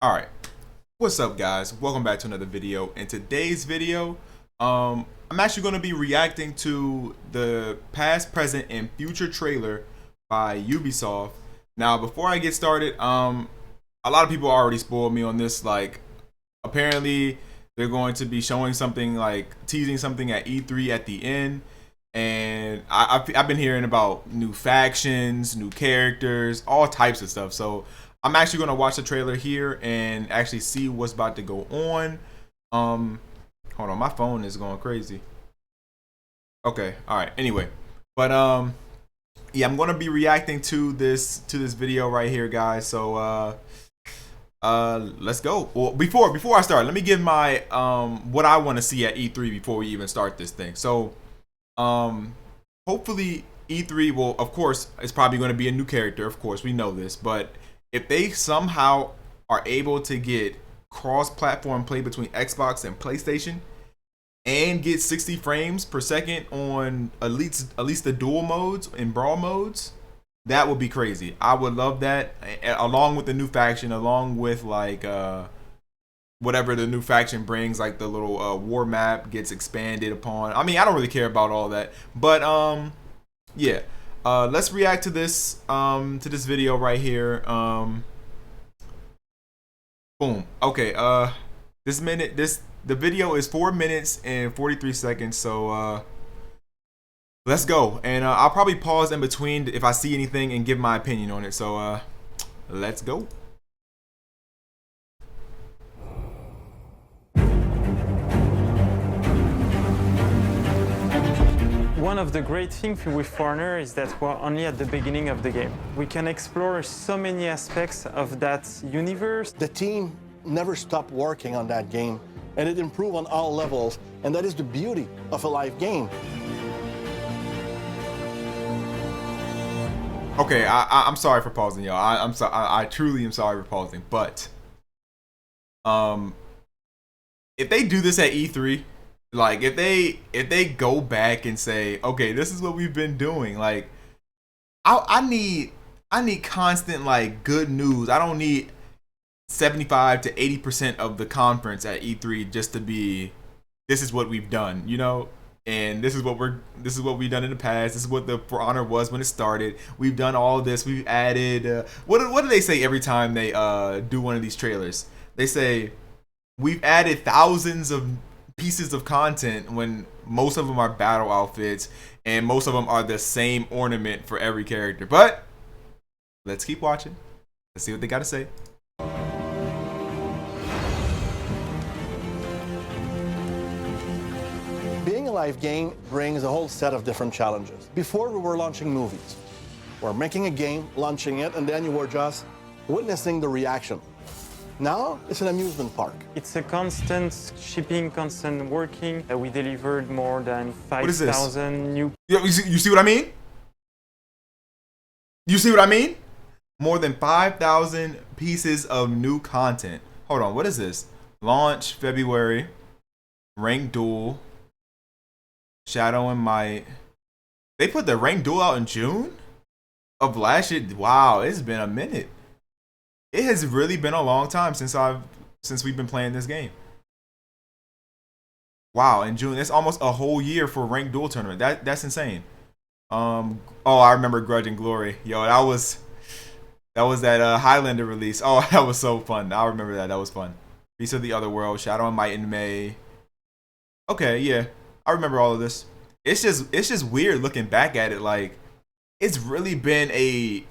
All right, what's up, guys? Welcome back to another video. In today's video, I'm actually going to be reacting to the past, present, and future trailer by Ubisoft. Now, before I get started, a lot of people already spoiled me on this. Like, apparently, they're going to be showing something, like teasing something at E3 at the end. And I've been hearing about new factions, new characters, all types of stuff. So I'm actually going to watch the trailer here and actually see what's about to go on. Hold on, my phone is going crazy. Okay, all right. Anyway, but yeah, I'm going to be reacting to this video right here, guys. So let's go. Well, before I start, let me give my what I want to see at E3 before we even start this thing. So hopefully E3 will, of course, it's probably going to be a new character. Of course, we know this, but if they somehow are able to get cross-platform play between Xbox and PlayStation and get 60 frames per second on at least the dual modes and brawl modes, that would be crazy. I would love that, along with the new faction, along with like whatever the new faction brings, like the little war map gets expanded upon. I mean, I don't really care about all that, but yeah. Let's react to this video right here. Boom. Okay. The video is 4 minutes and 43 seconds. So let's go. And I'll probably pause in between if I see anything and give my opinion on it. So let's go. One of the great things with Foreigner is that we're only at the beginning of the game. We can explore so many aspects of that universe. The team never stopped working on that game, and it improved on all levels, and that is the beauty of a live game. Okay, I'm sorry for pausing, y'all. I'm sorry. I truly am sorry for pausing, but if they do this at E3. Like if they go back and say, okay, this is what we've been doing. Like I need constant like good news. I don't need 75 to 80% of the conference at E3 just to be, this is what we've done, you know, and this is what we've done in the past. This is what the For Honor was when it started. We've done all of this. We've added what do they say every time they do one of these trailers? They say we've added thousands of pieces of content, when most of them are battle outfits and most of them are the same ornament for every character. But let's keep watching. Let's see what they got to say. Being a live game brings a whole set of different challenges. Before, we were launching movies. We're making a game, launching it, and then you were just witnessing the reaction. Now, it's an amusement park. It's a constant shipping, constant working. We delivered more than 5,000 new... You see what I mean? You see what I mean? More than 5,000 pieces of new content. Hold on, what is this? Launch February. Rank Duel. Shadow and Might. They put the Rank Duel out in June of last year? Wow, it's been a minute. It has really been a long time since we've been playing this game. Wow, in June, it's almost a whole year for Ranked Duel tournament. That's insane. Oh, I remember Grudge and Glory. Yo, that was that Highlander release. Oh, that was so fun. I remember that. That was fun. Beast of the Other World, Shadow and Might in May. Okay, yeah, I remember all of this. It's just weird looking back at it. Like, it's really been a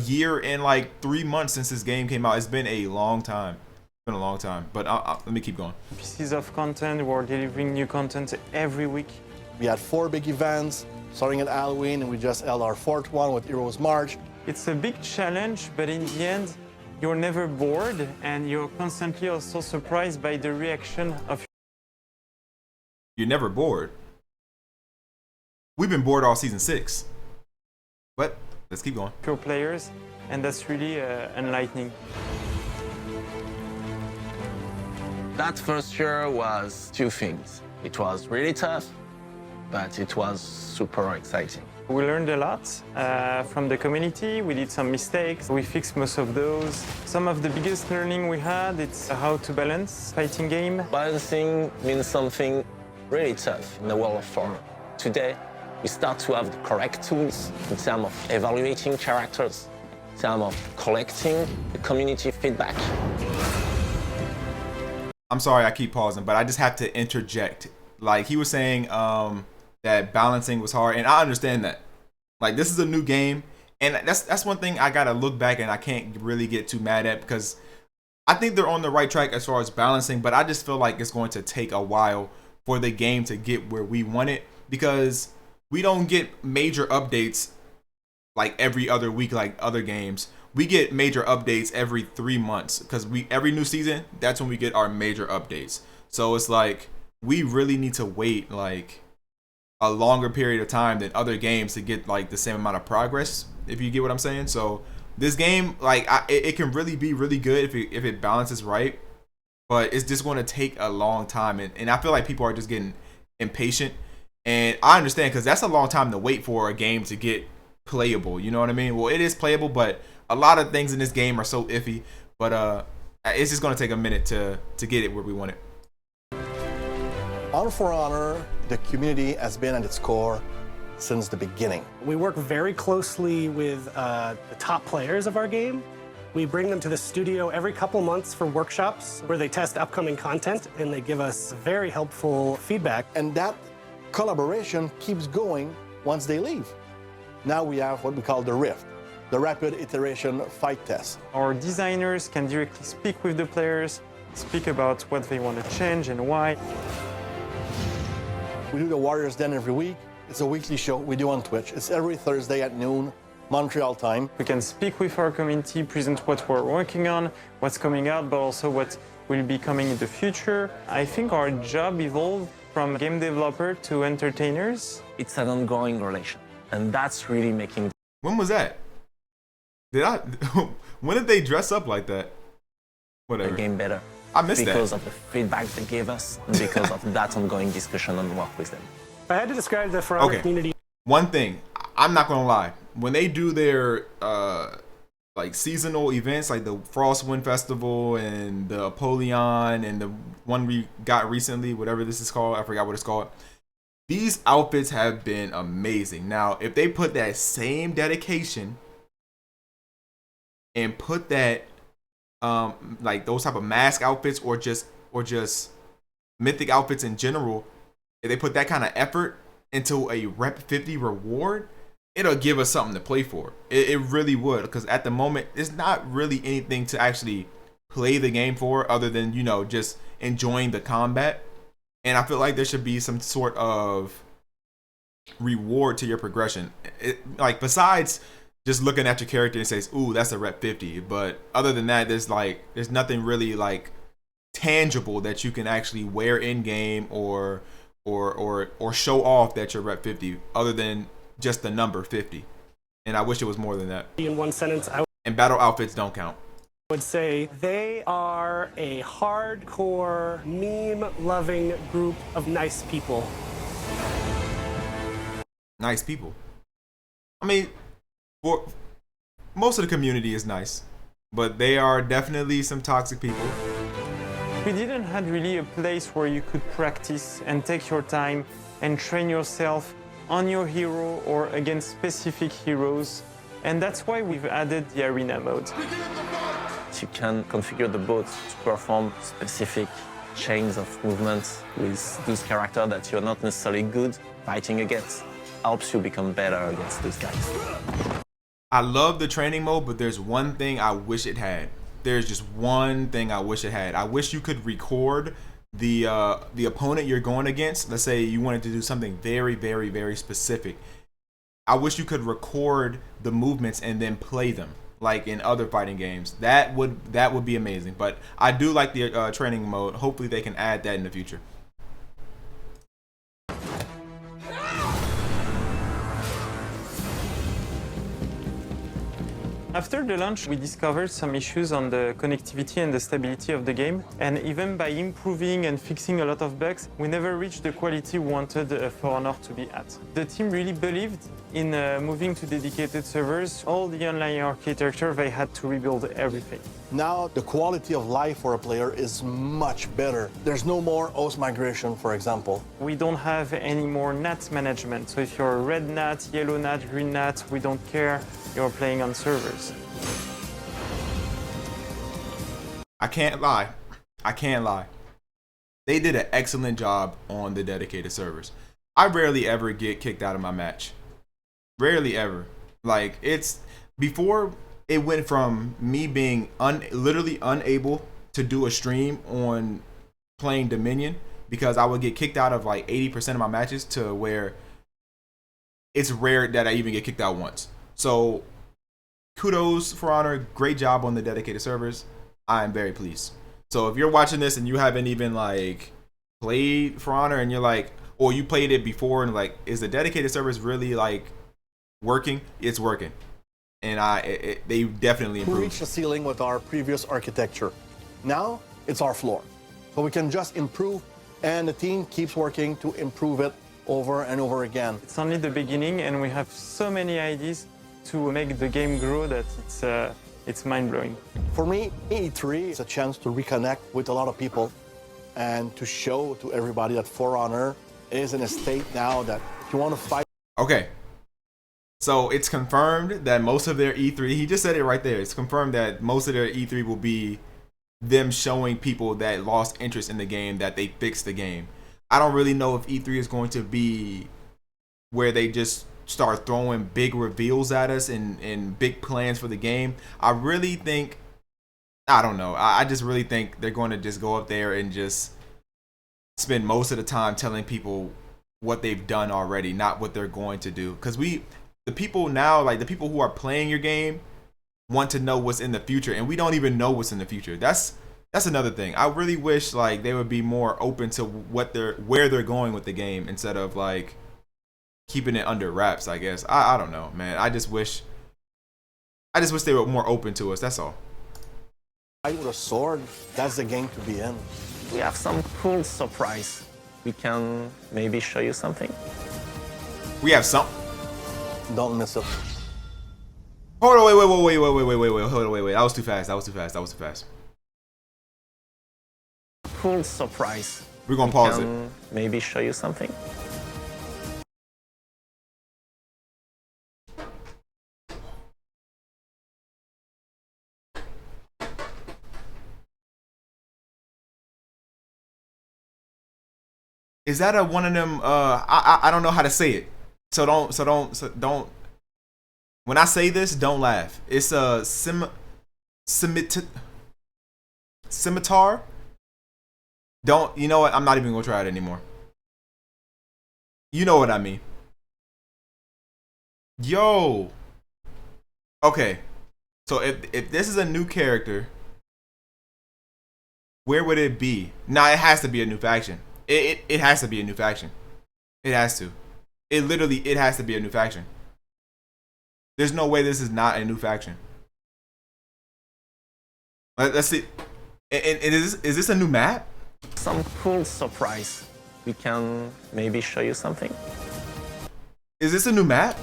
year and like 3 months since this game came out. It's been a long time. It's been a long time. But let me keep going. Pieces of content. We're delivering new content every week. We had 4 big events, starting at Halloween, and we just held our 4th one with Heroes March. It's a big challenge, but in the end, you're never bored, and you're constantly also surprised by the reaction of... You're never bored. We've been bored all season 6. But let's keep going. Pure players, and that's really enlightening. That first year was 2 things. It was really tough, but it was super exciting. We learned a lot from the community. We did some mistakes. We fixed most of those. Some of the biggest learning we had, it's how to balance fighting game. Balancing means something really tough in the world of Fortnite. Today, we start to have the correct tools in terms of evaluating characters, in terms of collecting the community feedback. I'm sorry I keep pausing, but I just have to interject. Like, he was saying that balancing was hard, and I understand that. Like, this is a new game, and that's one thing I gotta look back and I can't really get too mad at, because I think they're on the right track as far as balancing, but I just feel like it's going to take a while for the game to get where we want it, because we don't get major updates like every other week like other games. We get major updates every 3 months, because every new season, that's when we get our major updates. So it's like we really need to wait like a longer period of time than other games to get like the same amount of progress, if you get what I'm saying. So this game, like, it can really be really good if it balances right, but it's just going to take a long time, and I feel like people are just getting impatient, and I understand, because that's a long time to wait for a game to get playable, you know what I mean? Well, it is playable, but a lot of things in this game are so iffy, but it's just going to take a minute to get it where we want it. Honor for Honor, the community has been at its core since the beginning. We work very closely with the top players of our game. We bring them to the studio every couple months for workshops where they test upcoming content, and they give us very helpful feedback. And that collaboration keeps going once they leave. Now we have what we call the Rift, the Rapid Iteration Fight Test. Our designers can directly speak with the players, speak about what they want to change and why. We do the Warriors Den every week. It's a weekly show we do on Twitch. It's every Thursday at noon, Montreal time. We can speak with our community, present what we're working on, what's coming out, but also what will be coming in the future. I think our job evolved from game developer to entertainers. It's an ongoing relation, and that's really making When was that? When did they dress up like that? Whatever. the game better. I missed that. Because of the feedback they gave us, and because of that ongoing discussion and work with them. If I had to describe the For Honor community, One thing, I'm not gonna lie, when they do their like seasonal events, like the Frostwind Festival and the Apollyon and the one we got recently, whatever this is called, I forgot what it's called. These outfits have been amazing. Now, if they put that same dedication and put that like those type of mask outfits or just mythic outfits in general, if they put that kind of effort into a Rep 50 reward, it'll give us something to play for. It really would, because at the moment it's not really anything to actually play the game for other than, you know, just enjoying the combat. And I feel like there should be some sort of reward to your progression, like besides just looking at your character and says, ooh, that's a Rep 50. But other than that, there's nothing really like tangible that you can actually wear in game or show off that you're Rep 50, other than just the number 50. And I wish it was more than that. in one sentence, I And battle outfits don't count. would say they are a hardcore, meme-loving group of nice people. Nice people. I mean, for most of the community is nice, but they are definitely some toxic people. We didn't have really a place where you could practice and take your time and train yourself on your hero or against specific heroes. And that's why we've added the arena mode. You can configure the boat to perform specific chains of movements with those characters that you're not necessarily good fighting against. Helps you become better against those guys. I love the training mode, but there's one thing I wish it had. There's just one thing I wish it had. I wish you could record the opponent you're going against. Let's say you wanted to do something very, very, very specific. I wish you could record the movements and then play them, like in other fighting games. That would be amazing. But I do like the training mode. Hopefully they can add that in the future. After the launch, we discovered some issues on the connectivity and the stability of the game, and even by improving and fixing a lot of bugs, we never reached the quality we wanted For Honor to be at. The team really believed in moving to dedicated servers. All the online architecture, they had to rebuild everything. Now the quality of life for a player is much better. There's no more host migration, for example. We don't have any more NAT management, so if you're a red NAT, yellow NAT, green NAT, we don't care, you're playing on servers. I can't lie. They did an excellent job on the dedicated servers. I rarely ever get kicked out of my match. Rarely ever. Like, it's before it went from me being literally unable to do a stream on playing Dominion because I would get kicked out of like 80% of my matches to where it's rare that I even get kicked out once. So kudos For Honor, great job on the dedicated servers. I am very pleased. So if you're watching this and you haven't even like played For Honor and you're like, or you played it before and like, is the dedicated servers really like working? It's working. And they definitely improved. We reached the ceiling with our previous architecture. Now it's our floor. So we can just improve, and the team keeps working to improve it over and over again. It's only the beginning, and we have so many ideas to make the game grow that it's mind-blowing. For me, E3 is a chance to reconnect with a lot of people and to show to everybody that For Honor is in a state now that if you want to fight. Okay. So it's confirmed that most of their E3, he just said it right there. It's confirmed that most of their E3 will be them showing people that lost interest in the game that they fixed the game. I don't really know if E3 is going to be where they just start throwing big reveals at us and big plans for the game. I really think, I don't know. I just really think they're going to just go up there and just spend most of the time telling people what they've done already, not what they're going to do. Because the people now, like the people who are playing your game, want to know what's in the future, and we don't even know what's in the future. That's another thing. I really wish like they would be more open to where they're going with the game instead of like keeping it under wraps, I guess. I don't know, man. I just wish they were more open to us. That's all. Fight with a sword, that's the game to be in. We have some cool surprise. We can maybe show you something. We have some. Don't miss it. Hold on, wait. Hold on, wait. That was too fast. Cool surprise. We're gonna pause it. Maybe show you something. Is that a one of them? I don't know how to say it. So don't. When I say this, don't laugh. It's a scimitar. Don't. You know what? I'm not even gonna try it anymore. You know what I mean. Yo. Okay. So if this is a new character, where would it be? Nah, it has to be a new faction. It has to be a new faction. It has to. It has to be a new faction. There's no way this is not a new faction. Let's see. And is this a new map? Some cool surprise. We can maybe show you something. Is this a new map?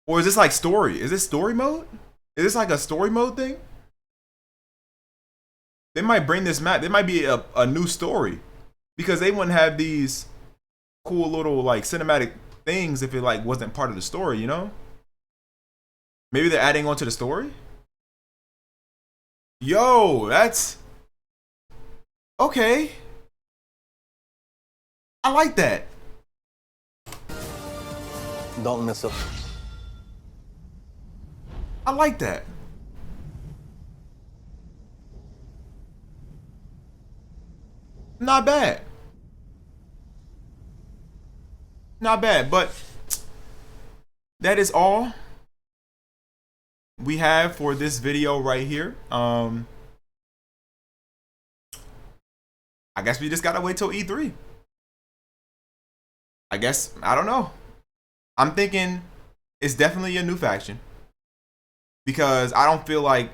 Or is this like story? Is this story mode? Is this like a story mode thing? They might bring this map. There might be a new story. Because they wouldn't have these cool little like cinematic things if it like wasn't part of the story, you know? Maybe they're adding on to the story? Yo, that's okay. I like that. Don't miss it. I like that. Not bad. Not bad, but that is all we have for this video right here. I guess we just gotta wait till E3. I guess, I don't know. I'm thinking it's definitely a new faction. because I don't feel like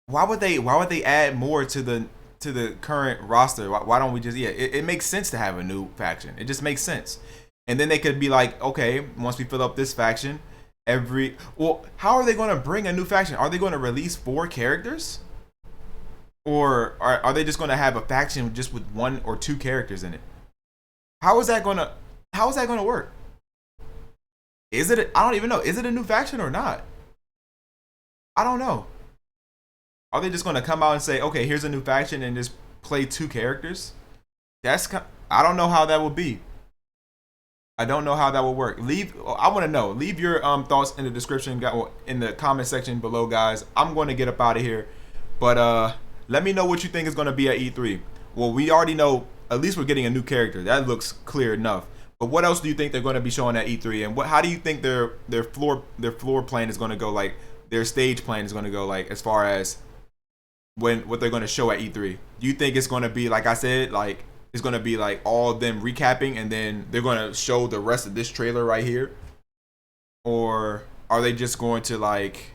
why would they add more to the current roster? Why don't we just it makes sense to have a new faction. It just makes sense. And then they could be like, okay, once we fill up this faction, how are they going to bring a new faction? Are they going to release 4 characters? Or are they just going to have a faction just with 1 or 2 characters in it? How is that going to work? I don't even know. Is it a new faction or not? I don't know. Are they just going to come out and say, okay, here's a new faction and just play 2 characters? I don't know how that will be. I don't know how that will work. I want to know. Leave your thoughts in the description, in the comment section below, guys. I'm going to get up out of here. But let me know what you think is going to be at E3. Well, we already know at least we're getting a new character. That looks clear enough. But what else do you think they're going to be showing at E3? And how do you think their floor plan is going to go, like their stage plan is going to go, like as far as what they're going to show at E3? Do you think it's going to be, like I said, like it's going to be like all of them recapping and then they're going to show the rest of this trailer right here? Or are they just going to, like,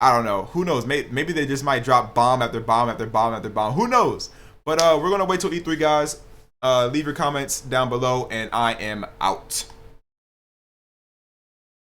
I don't know. Who knows? Maybe they just might drop bomb after bomb after bomb after bomb. Who knows? But we're going to wait till E3, guys. Leave your comments down below and I am out.